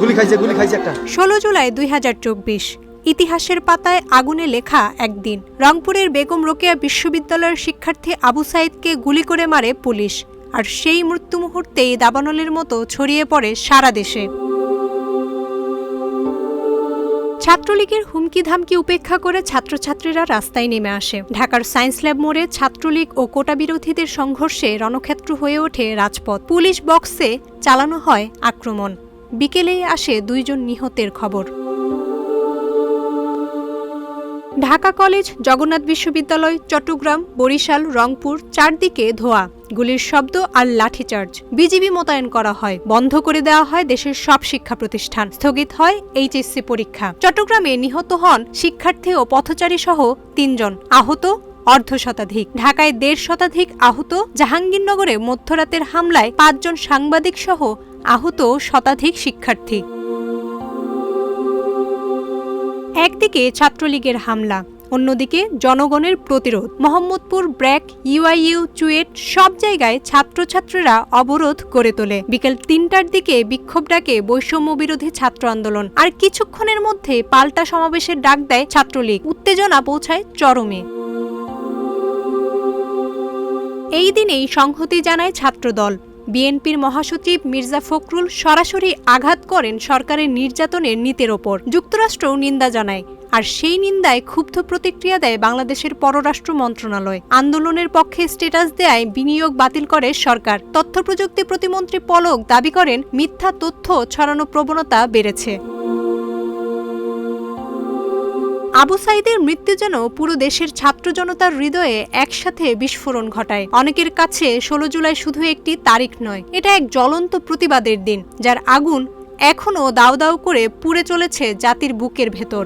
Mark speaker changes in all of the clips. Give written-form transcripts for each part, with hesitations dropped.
Speaker 1: গুলি খাইছে একটা।
Speaker 2: 16 জুলাই 2024 ইতিহাসের পাতায় আগুনে লেখা একদিন। রংপুরের বেগম রোকেয়া বিশ্ববিদ্যালয়ের শিক্ষার্থী আবু সাইদকে গুলি করে মারে পুলিশ, আর সেই মৃত্যু মুহূর্তেই দাবানলের মতো ছড়িয়ে পড়ে সারা দেশে। ছাত্রলীগের হুমকি ধামকি উপেক্ষা করে ছাত্রছাত্রীরা রাস্তায় নেমে আসে। ঢাকার সায়েন্স ল্যাব মোড়ে ছাত্রলীগ ও কোটা বিরোধীদের সংঘর্ষে রণক্ষেত্র হয়ে ওঠে রাজপথ। পুলিশ বক্সে চালানো হয় আক্রমণ। বিকেলেই আসে 2 জন নিহতের খবর। ঢাকা কলেজ, জগন্নাথ বিশ্ববিদ্যালয়, চট্টগ্রাম, বরিশাল, রংপুর, চারদিকে ধোঁয়া, গুলির শব্দ আর লাঠিচার্জ। বিজিবি মোতায়েন করা হয়, বন্ধ করে দেওয়া হয় দেশের সব শিক্ষা প্রতিষ্ঠান, স্থগিত হয় এইচএসসি পরীক্ষা। চট্টগ্রামে নিহত হন শিক্ষার্থী ও পথচারী সহ 3 জন, আহত অর্ধশতাধিক। ঢাকায় 1.5 শতাধিক আহত। জাহাঙ্গীরনগরে মধ্যরাতের হামলায় 5 জন সাংবাদিক সহ আহত শতাধিক শিক্ষার্থী। একদিকে ছাত্রলীগের হামলা, অন্যদিকে জনগণের প্রতিরোধ। মোহাম্মদপুর, ব্র্যাক, ইউআইইউ, চুয়েট সব জায়গায় ছাত্রছাত্রীরা অবরোধ করে তোলে। বিকেল 3টার দিকে বিক্ষোভ ডাকে বৈষম্য বিরোধী ছাত্র আন্দোলন, আর কিছুক্ষণের মধ্যে পাল্টা সমাবেশের ডাক দেয় ছাত্রলীগ। উত্তেজনা পৌঁছায় চরমে। এই দিনেই সংহতি জানায় ছাত্রদল। বিএনপির মহাসচিব মির্জা ফখরুল সরাসরি আঘাত করেন সরকারের নির্যাতনের নীতির ওপর। যুক্তরাষ্ট্রও নিন্দা জানায়, আর সেই নিন্দায় ক্ষুব্ধ প্রতিক্রিয়া দেয় বাংলাদেশের পররাষ্ট্র মন্ত্রণালয়। আন্দোলনের পক্ষে স্ট্যাটাস দেয় বিনিয়োগ বাতিল করে সরকার। তথ্য প্রযুক্তি প্রতিমন্ত্রী পলক দাবি করেন মিথ্যা তথ্য ছড়ানো প্রবণতা বেড়েছে। আবু সাইদের মৃত্যু যেন পুরো দেশের ছাত্র জনতার হৃদয়ে একসাথে বিস্ফোরণ ঘটায়। অনেকের কাছে 16 জুলাই শুধু একটি তারিখ নয়, এটা এক জ্বলন্ত প্রতিবাদের দিন, যার আগুন এখনও দাউ দাউ করে পুড়ে চলেছে জাতির বুকের ভেতর।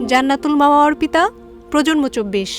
Speaker 2: জান্নাতুল মাওয়া অর্পিতা, প্রজন্ম 24।